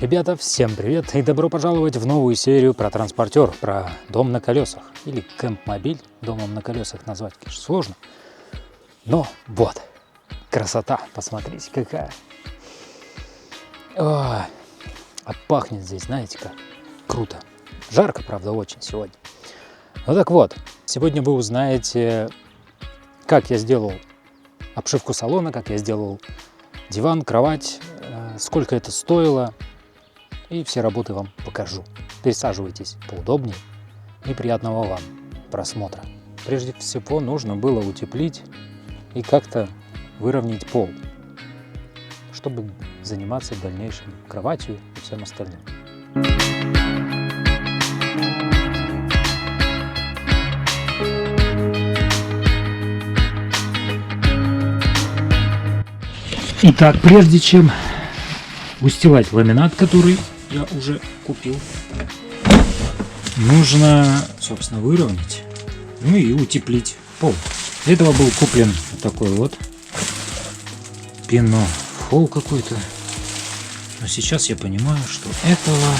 Ребята, всем привет и добро пожаловать в новую серию про транспортер, про дом на колесах. Или кэмп-мобиль домом на колесах назвать, конечно, сложно. Но вот, красота, посмотрите, какая. Ой, а пахнет здесь, знаете как, круто. Жарко, правда, очень сегодня. Ну так вот, сегодня вы узнаете, как я сделал обшивку салона, как я сделал диван, кровать, сколько это стоило. И все работы вам покажу. Присаживайтесь поудобнее и приятного вам просмотра. Прежде всего нужно было утеплить и как-то выровнять пол, чтобы заниматься в дальнейшем кроватью и всем остальным. Итак, прежде чем устилать ламинат, который я уже купил, нужно, собственно, выровнять, ну и утеплить пол. Для этого был куплен вот такой вот пенофол какой-то. Но сейчас я понимаю, что этого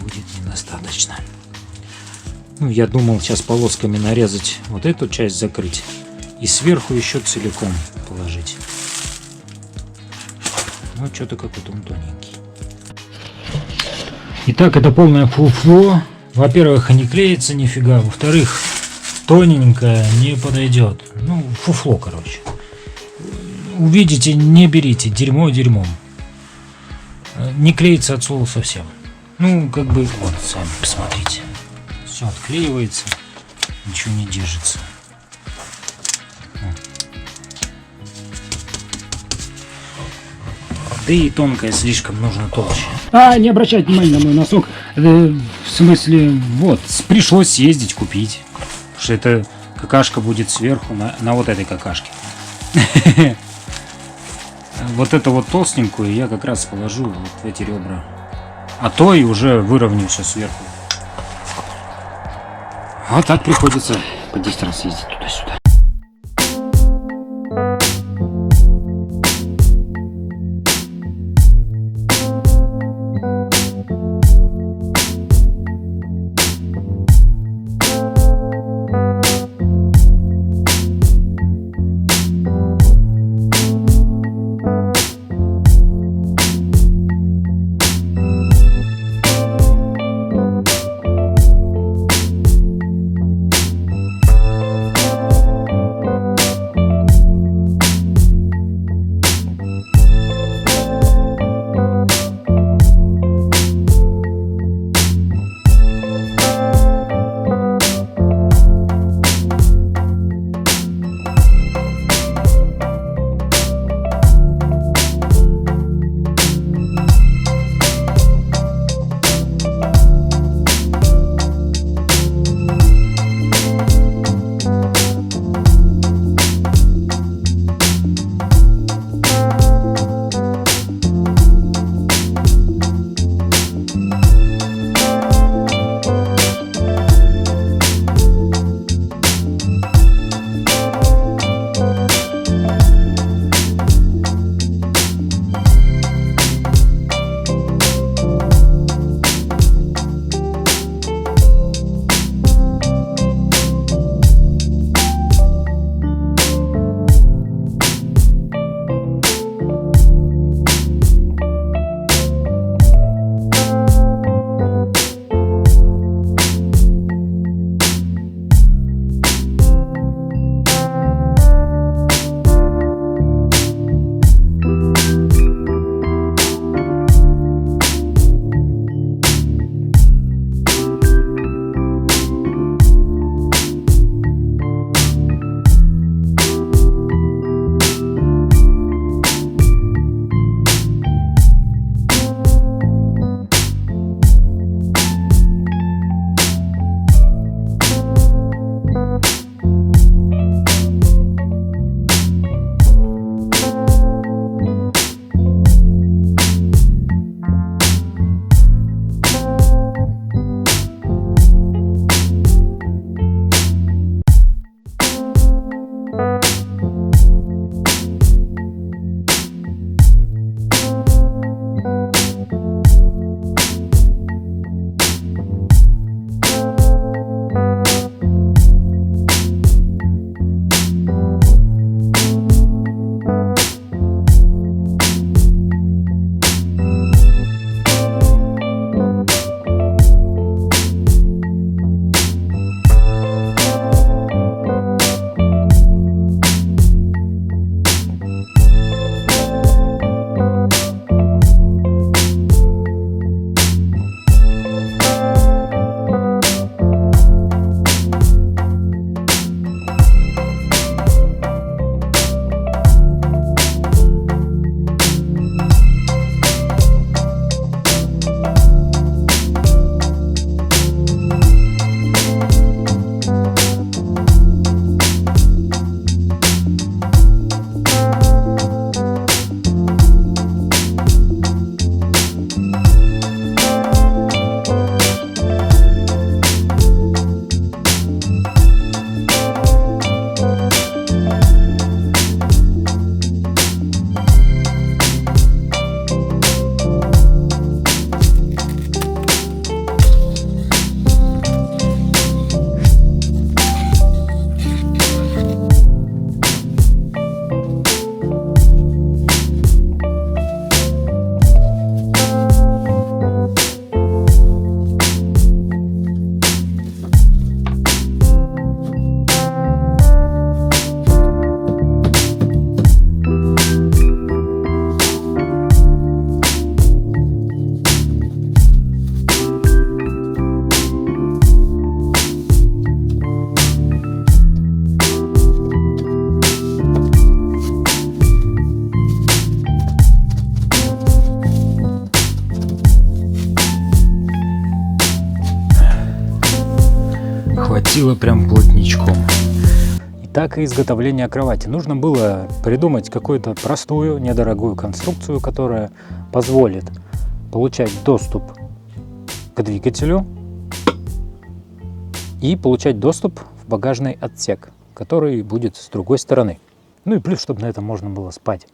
будет недостаточно. Ну, я думал сейчас полосками нарезать вот эту часть, закрыть и сверху еще целиком положить. Ну, что-то какой-то он тоненький. Итак, это полное фуфло. Во-первых, не клеится нифига. Во-вторых, тоненькое не подойдет. Ну, фуфло, короче. Увидите, не берите. Дерьмо дерьмом. Не клеится от слова совсем. Ну, как бы, вот, сами посмотрите. Все отклеивается. Ничего не держится. Да и тонкая слишком, нужно толще. Не обращайте внимания на мой носок. В смысле, вот, пришлось съездить купить. Потому что эта какашка будет сверху на вот этой какашке. Вот эту вот толстенькую я как раз положу вот в эти ребра. А то и уже выровняю все сверху. Вот так приходится по 10 раз ездить туда-сюда. Закрутило прям плотничком. Итак, изготовление кровати. Нужно было придумать какую-то простую, недорогую конструкцию, которая позволит получать доступ к двигателю и получать доступ в багажный отсек, который будет с другой стороны. Ну и плюс, чтобы на этом можно было спать.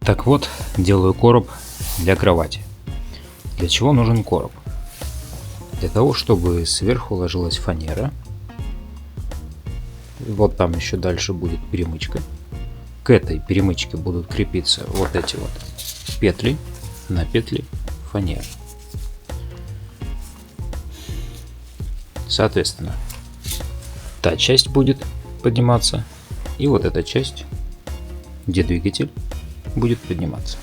Так вот, делаю короб для кровати. Для чего нужен короб? Для того, чтобы сверху ложилась фанера. Вот там еще дальше будет перемычка. К этой перемычке будут крепиться вот эти вот петли, на петли фанеры. Соответственно, та часть будет подниматься, и вот эта часть, где двигатель, будет подниматься.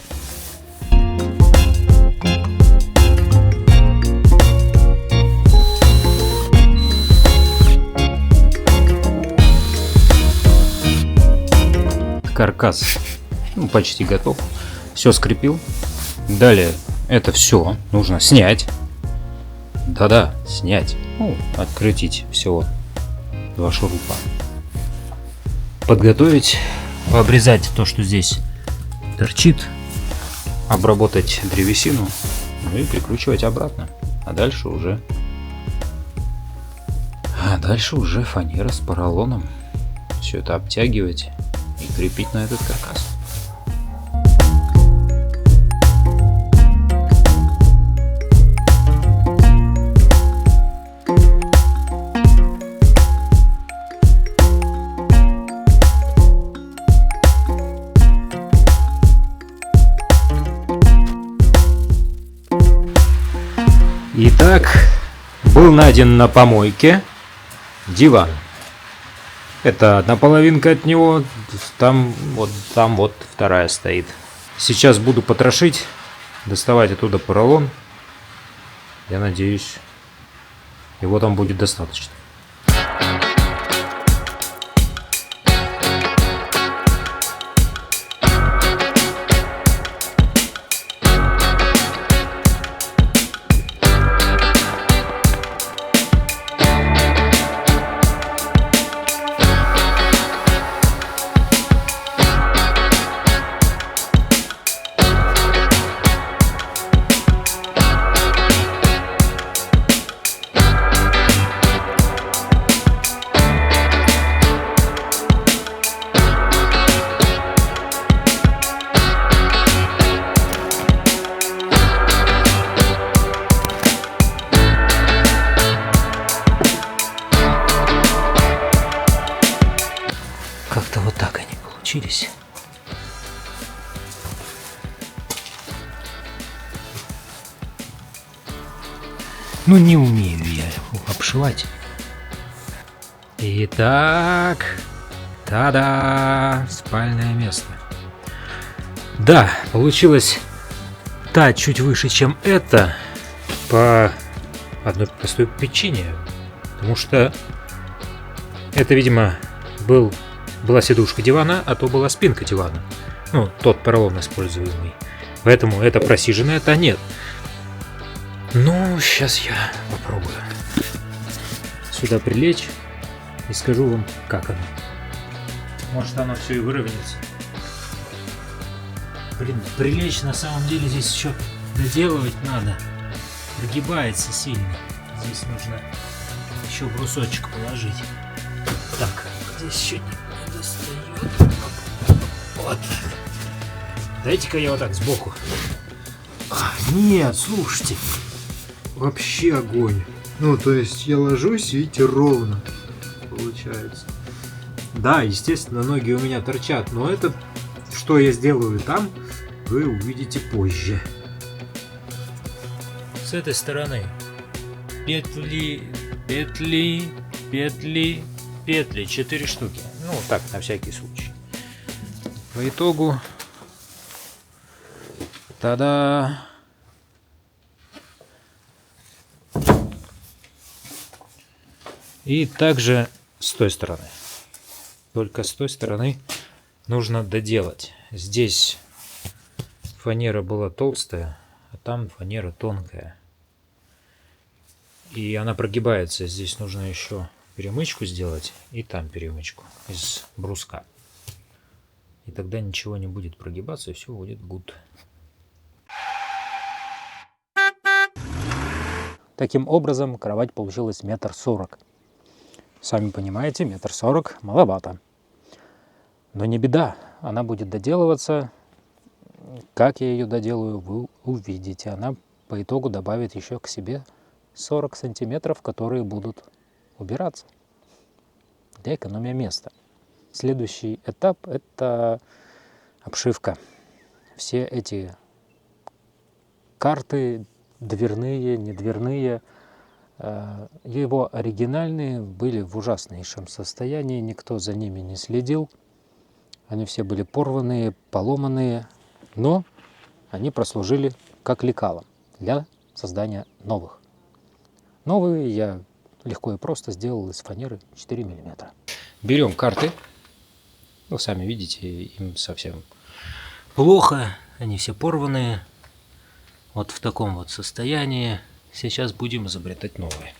Каркас почти готов. Все скрепил. Далее это все нужно снять. Да-да, снять. Открутить всего 2 шурупа. Подготовить, обрезать то, что здесь торчит, обработать древесину, ну и прикручивать обратно. А дальше уже фанера с поролоном. Все это обтягивать и крепить на этот каркас. Итак, был найден на помойке диван. Это одна половинка от него, там вот вторая стоит. Сейчас буду потрошить, доставать оттуда поролон. Я надеюсь, его там будет достаточно. Как-то вот так они получились. Ну, не умею я обшивать. Итак, та-да, спальное место. Да, получилось та чуть выше, чем это, по одной простой причине. Потому что это, видимо, была сидушка дивана, а то была спинка дивана. Ну, тот поролон используемый. Поэтому это просиженное, это нет. Ну, сейчас я попробую сюда прилечь и скажу вам, как оно. Может, оно все и выровняется. Блин, прилечь на самом деле здесь еще доделывать надо. Прогибается сильно. Здесь нужно еще брусочек положить. Так, здесь еще не достает. Вот. Дайте-ка я вот так сбоку. Нет, слушайте. Вообще огонь. Ну, то есть я ложусь, видите, ровно получается. Да, естественно, ноги у меня торчат, но это, что я сделаю там, вы увидите позже. С этой стороны петли, петли, петли, петли, 4 штуки. Ну, так, на всякий случай. По итогу, та-да! И также с той стороны. Только с той стороны нужно доделать. Здесь фанера была толстая, а там фанера тонкая. И она прогибается. Здесь нужно еще перемычку сделать и там перемычку из бруска. И тогда ничего не будет прогибаться, и все будет good. Таким образом, кровать получилась 1,40 м. Сами понимаете, 1,40 м маловато. Но не беда, она будет доделываться. Как я ее доделаю, вы увидите. Она по итогу добавит еще к себе 40 сантиметров, которые будут убираться для экономии места. Следующий этап – это обшивка. Все эти карты, дверные, недверные, его оригинальные были в ужаснейшем состоянии, никто за ними не следил. Они все были порванные, поломанные, но они прослужили как лекало для создания новых. Новые я легко и просто сделал из фанеры 4 мм. Берем карты. Вы сами видите, им совсем плохо. Они все порванные. Вот в таком вот состоянии. Сейчас будем изобретать новые.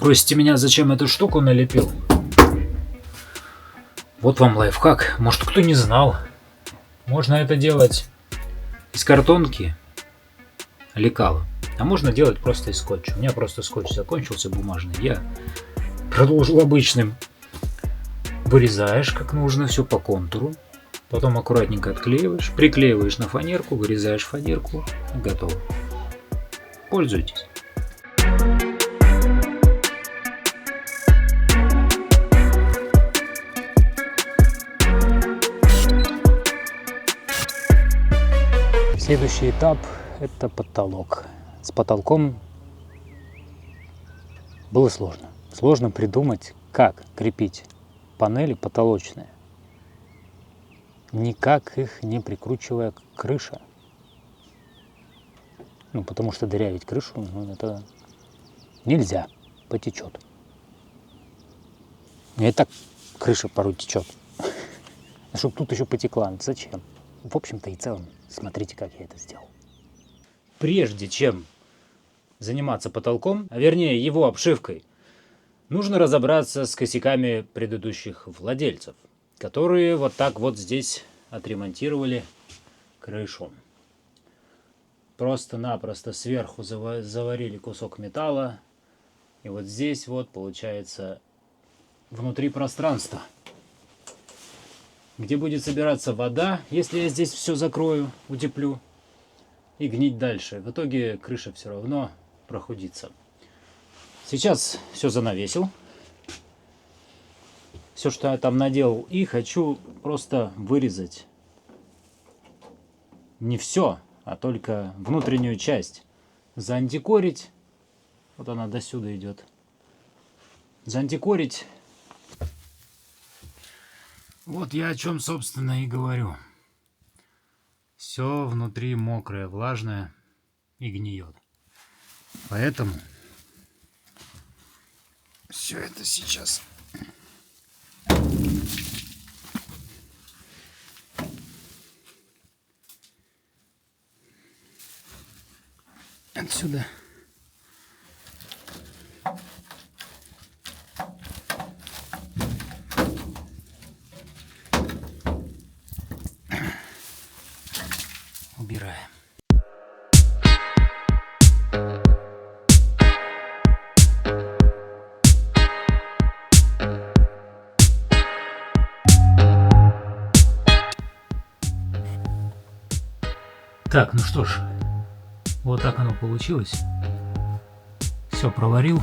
Спросите меня, зачем эту штуку налепил? Вот вам лайфхак. Может, кто не знал. Можно это делать из картонки лекала, а можно делать просто из скотча. У меня просто скотч закончился бумажный. Я продолжил обычным. Вырезаешь как нужно, все по контуру. Потом аккуратненько отклеиваешь, приклеиваешь на фанерку, вырезаешь фанерку и готово. Пользуйтесь. Следующий этап – это потолок. С потолком было сложно. Сложно придумать, как крепить панели потолочные, никак их не прикручивая к крыше. Ну, потому что дырявить крышу, это нельзя, потечет. И так крыша порой течет. А чтобы тут еще потекла, зачем? В общем-то и целом, смотрите, как я это сделал. Прежде чем заниматься потолком, а вернее его обшивкой, нужно разобраться с косяками предыдущих владельцев, которые вот так вот здесь отремонтировали крышу. Просто-напросто сверху заварили кусок металла, и вот здесь вот получается внутри пространство, где будет собираться вода, если я здесь все закрою, утеплю, и гнить дальше. В итоге крыша все равно прохудится. Сейчас все занавесил, все, что я там наделал, и хочу просто вырезать не все, а только внутреннюю часть. Заантикорить, вот она до сюда идет, заантикорить. Вот я о чем, собственно, и говорю. Все внутри мокрое, влажное и гниет. Поэтому все это сейчас отсюда убираем. Так, ну что ж, вот так оно получилось. Все проварил,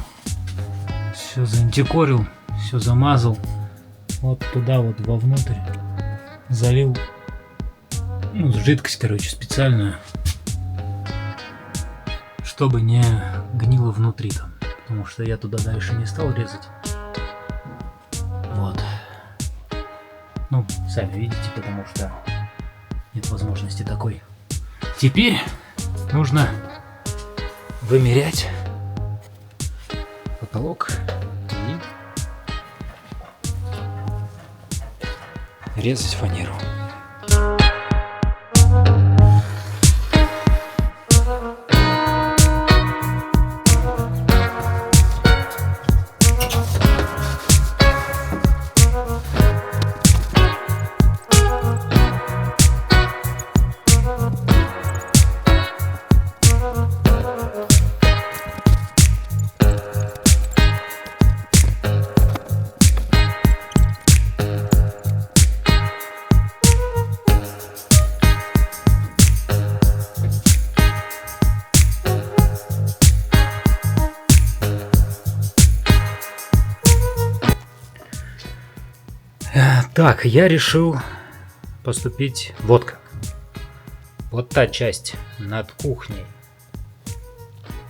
все заантикорил, все замазал. Вот туда вот вовнутрь залил, ну, жидкость, короче, специальную, чтобы не гнило внутри там, потому что я туда дальше не стал резать. Вот. Ну, сами видите, потому что нет возможности такой. Теперь нужно вымерять потолок и резать фанеру. Так, я решил поступить вот как. Вот та часть над кухней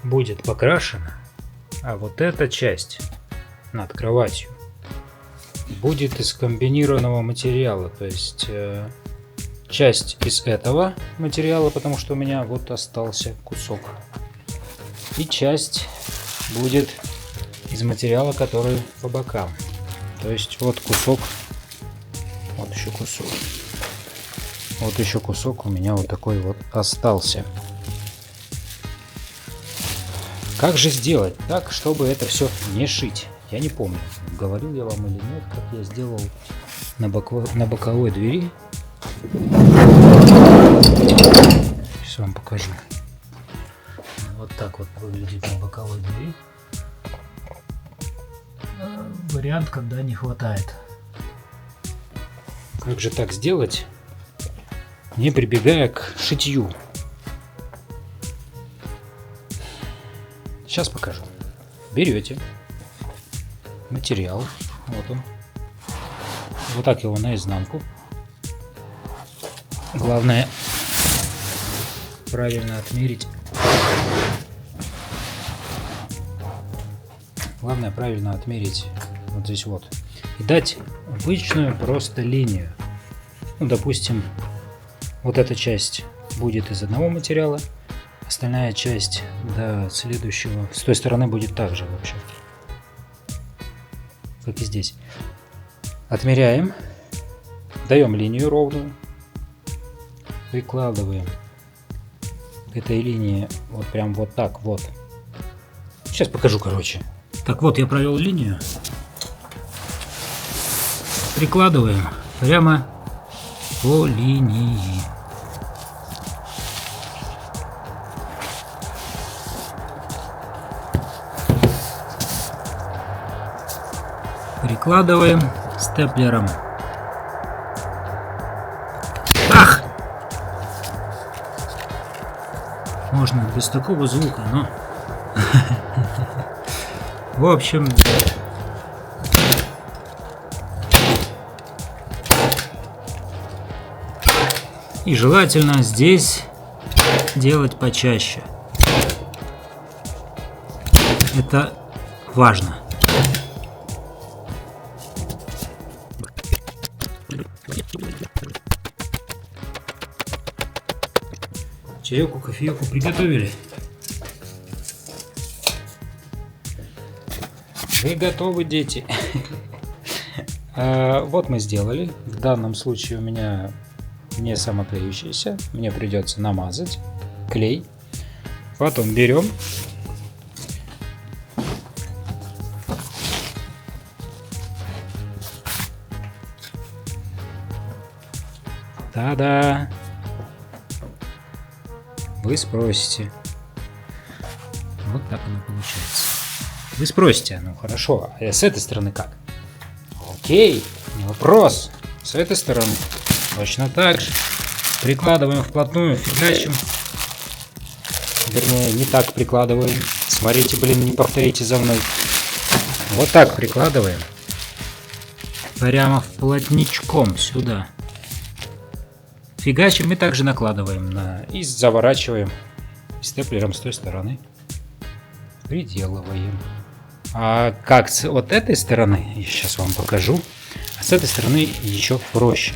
будет покрашена, а вот эта часть над кроватью будет из комбинированного материала. То есть часть из этого материала, потому что у меня вот остался кусок, и часть будет из материала, который по бокам. То есть вот кусок. Вот еще кусок. Вот еще кусок у меня вот такой вот остался. Как же сделать так, чтобы это все не шить? Я не помню, говорил я вам или нет, как я сделал на боковой двери. Сейчас вам покажу. Вот так вот выглядит на боковой двери. Вариант, когда не хватает. Как же так сделать, не прибегая к шитью? Сейчас покажу. Берете материал, вот он, вот так его наизнанку. Главное правильно отмерить. Главное правильно отмерить вот здесь вот. И дать обычную просто линию. Ну, допустим, вот эта часть будет из одного материала, остальная часть до следующего с той стороны будет так же вообще, как и здесь. Отмеряем, даем линию ровную, прикладываем к этой линии вот прям вот так вот. Сейчас покажу, короче. Так вот, я провел линию. Прикладываем прямо по линии. Прикладываем степлером. Ах! Можно без такого звука, но... В общем... И желательно здесь делать почаще. Это важно. Чайку, кофейку приготовили. Вы готовы, дети? Вот мы сделали. В данном случае у меня не самоклеющийся. Мне придется намазать клей. Потом берем та-да! Вы спросите. Вот так оно получается. Вы спросите, ну хорошо, а с этой стороны как? Окей, не вопрос. С этой стороны точно так же. Прикладываем вплотную, фигачим. Вернее, не так прикладываем. Смотрите, блин, не повторите за мной. Вот так прикладываем. Прямо вплотничком сюда. Фигачим и также накладываем на... и заворачиваем степлером с той стороны. Приделываем. А как с вот этой стороны, я сейчас вам покажу. А с этой стороны еще проще.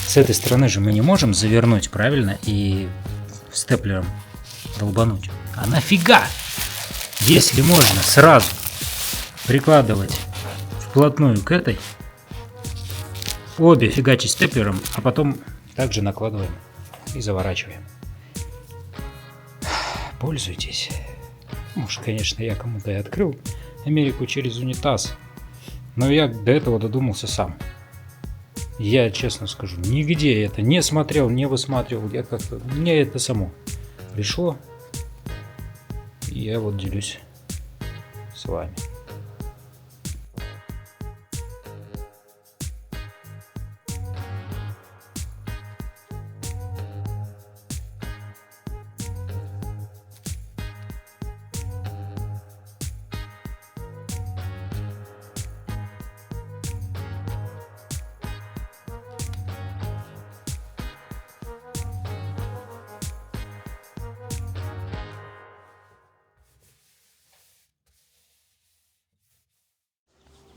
С этой стороны же мы не можем завернуть, правильно, и степлером долбануть. А нафига? Если можно сразу прикладывать вплотную к этой, обе фигачить степлером, а потом также накладываем и заворачиваем. Пользуйтесь. Может, конечно, я кому-то и открыл Америку через унитаз, но я до этого додумался сам. Я, честно скажу, нигде это не смотрел, не высматривал. Я как-то... Мне это само пришло. И я вот делюсь с вами.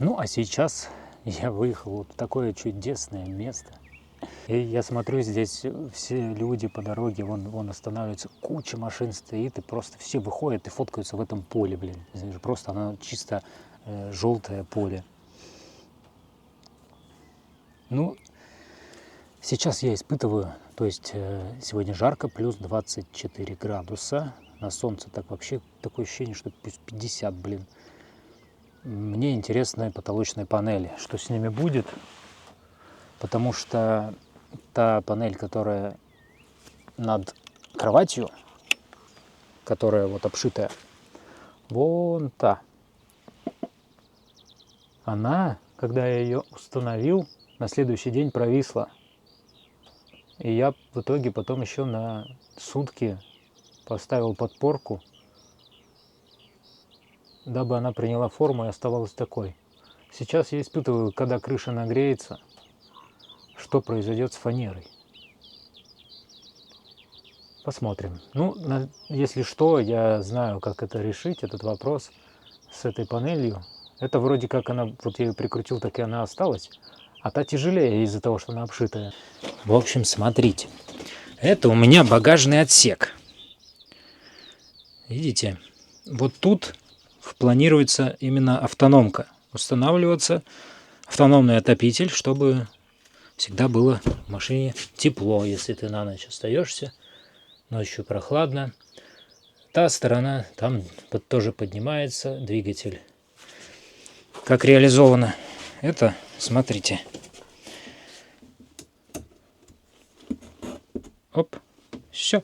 Ну, а сейчас я выехал вот в такое чудесное место. И я смотрю, здесь все люди по дороге, вон останавливаются, куча машин стоит, и просто все выходят и фоткаются в этом поле, блин. Просто оно чисто желтое поле. Ну, сейчас я испытываю, то есть сегодня жарко, плюс 24 градуса. на солнце так вообще такое ощущение, что плюс 50, блин. Мне интересны потолочные панели, что с ними будет, потому что та панель, которая над кроватью, которая вот обшитая, вон та, она, когда я ее установил, на следующий день провисла. И я в итоге потом еще на сутки поставил подпорку, дабы она приняла форму и оставалась такой. Сейчас я испытываю, когда крыша нагреется, что произойдет с фанерой. Посмотрим. Ну, если что, я знаю, как это решить, этот вопрос с этой панелью. Это вроде как она, вот я ее прикрутил, так и она осталась, а та тяжелее из-за того, что она обшитая. В общем, смотрите. Это у меня багажный отсек. Видите? Вот тут планируется именно автономка. Устанавливаться автономный отопитель, чтобы всегда было в машине тепло, если ты на ночь остаешься. Ночью прохладно. Та сторона, там тоже поднимается двигатель. Как реализовано это, смотрите. Оп, все.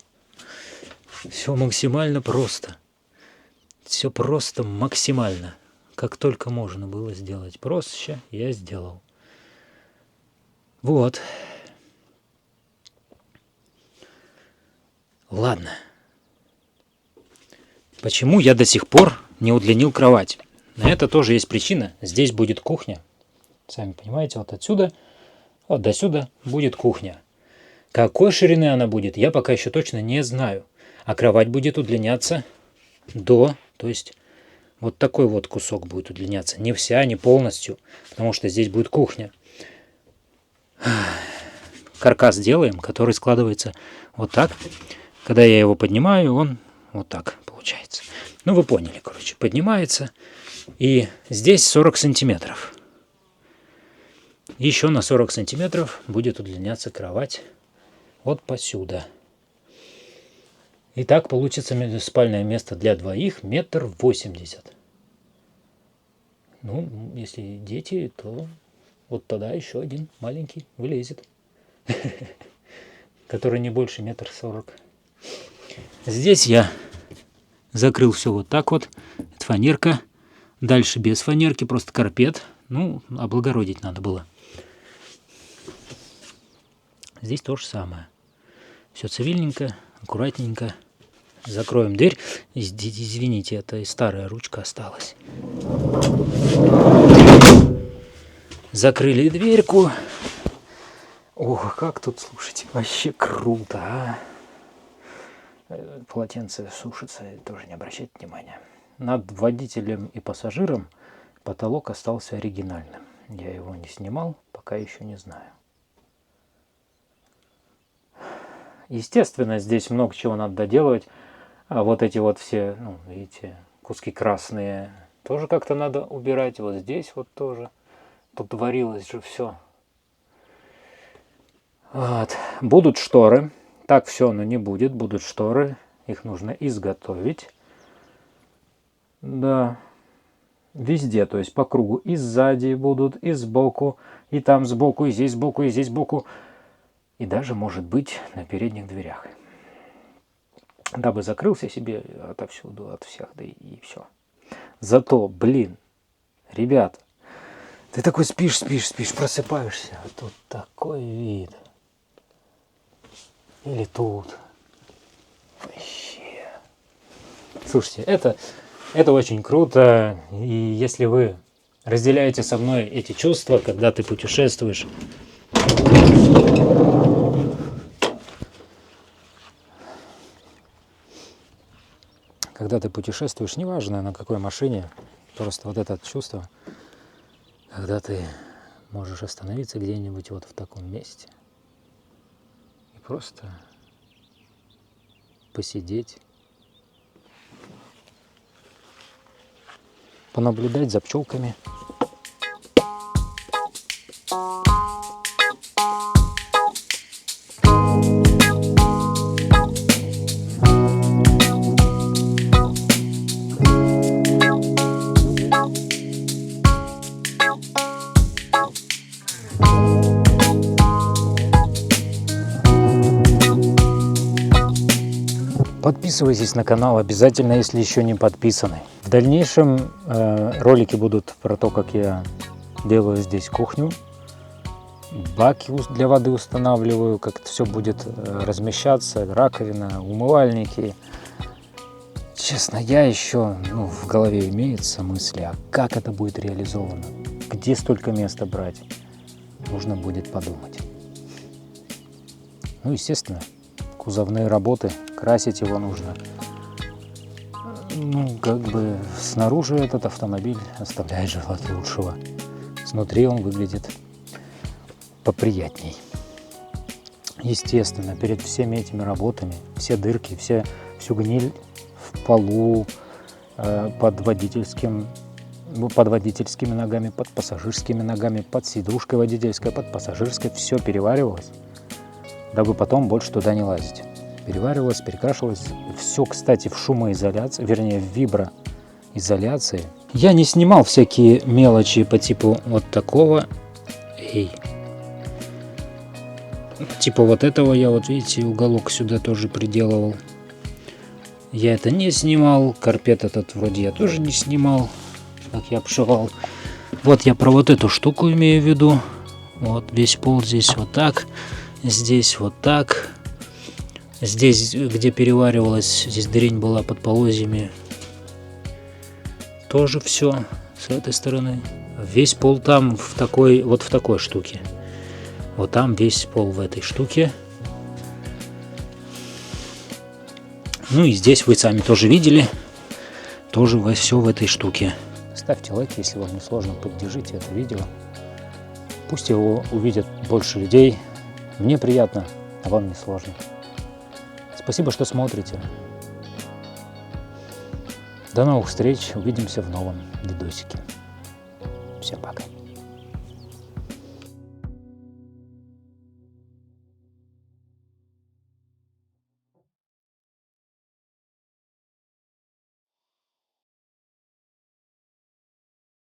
Все максимально просто. Все просто максимально. Как только можно было сделать проще, я сделал. Вот. Ладно. Почему я до сих пор не удлинил кровать? На это тоже есть причина. Здесь будет кухня. Сами понимаете, вот отсюда, вот до сюда будет кухня. Какой ширины она будет, я пока еще точно не знаю. А кровать будет удлиняться то есть вот такой вот кусок будет удлиняться. Не вся, не полностью, потому что здесь будет кухня. Каркас делаем, который складывается вот так. Когда я его поднимаю, он вот так получается. Ну, вы поняли, короче. Поднимается. И здесь 40 сантиметров. Еще на 40 сантиметров будет удлиняться кровать вот посюда. И так получится спальное место для двоих 1,80 м. Ну, если дети, то вот тогда еще один маленький вылезет. Который не больше 1,40 м. Здесь я закрыл все вот так вот. Это фанерка. Дальше без фанерки, просто карпет. Ну, облагородить надо было. Здесь то же самое. Все цивильненько, аккуратненько. Закроем дверь. Извините, это и старая ручка осталась. Закрыли дверьку. Ох, как тут, слушайте, вообще круто, а. Полотенце сушится, тоже не обращайте внимания. Над водителем и пассажиром потолок остался оригинальным. Я его не снимал, пока еще не знаю. Естественно, здесь много чего надо доделывать. А вот эти вот все, ну, видите, куски красные тоже как-то надо убирать. Вот здесь вот тоже. Тут творилось же все. Вот. Будут шторы. Так все оно не будет. Будут шторы. Их нужно изготовить. Да. Везде, то есть по кругу. И сзади будут, и сбоку, и там сбоку, и здесь сбоку, и здесь сбоку. И даже, может быть, на передних дверях. Дабы закрылся себе отовсюду, от всех, да и все. Зато, блин, ребята, ты такой спишь, просыпаешься, а тут такой вид. Или тут. Вообще. Слушайте, это очень круто. И если вы разделяете со мной эти чувства, когда ты путешествуешь, неважно на какой машине, просто вот это чувство, когда ты можешь остановиться где-нибудь вот в таком месте и просто посидеть, понаблюдать за пчелками. Подписывайтесь на канал обязательно, если еще не подписаны. В дальнейшем ролики будут про то, как я делаю здесь кухню. Баки для воды устанавливаю, как это все будет размещаться, раковина, умывальники. Честно, я еще в голове имеются мысли, а как это будет реализовано, где столько места брать, нужно будет подумать. Ну, естественно, кузовные работы, красить его нужно. Ну, как бы снаружи этот автомобиль оставляет желать лучшего. Снутри он выглядит поприятней. Естественно, перед всеми этими работами, все дырки, всю гниль в полу, под водительскими ногами, под пассажирскими ногами, под сидушкой водительской, под пассажирской, все переваривалось, дабы потом больше туда не лазить. Переваривалось, перекрашивалось. Все, кстати, в шумоизоляции, вернее, в виброизоляции. Я не снимал всякие мелочи по типу вот такого. Типа вот этого я, вот видите, уголок сюда тоже приделывал. Я это не снимал. Карпет этот вроде я тоже не снимал, как я обшивал. Вот я про вот эту штуку имею в виду. Вот весь пол здесь вот так. Здесь вот так. Здесь, где переваривалось, здесь дрень была под полозьями. Тоже все с этой стороны. Весь пол там в такой штуке. Вот там весь пол в этой штуке. Ну и здесь вы сами тоже видели. Тоже все в этой штуке. Ставьте лайк, если вам не сложно, поддержите это видео. Пусть его увидят больше людей. Мне приятно, а вам не сложно. Спасибо, что смотрите. До новых встреч. Увидимся в новом видосике. Всем пока.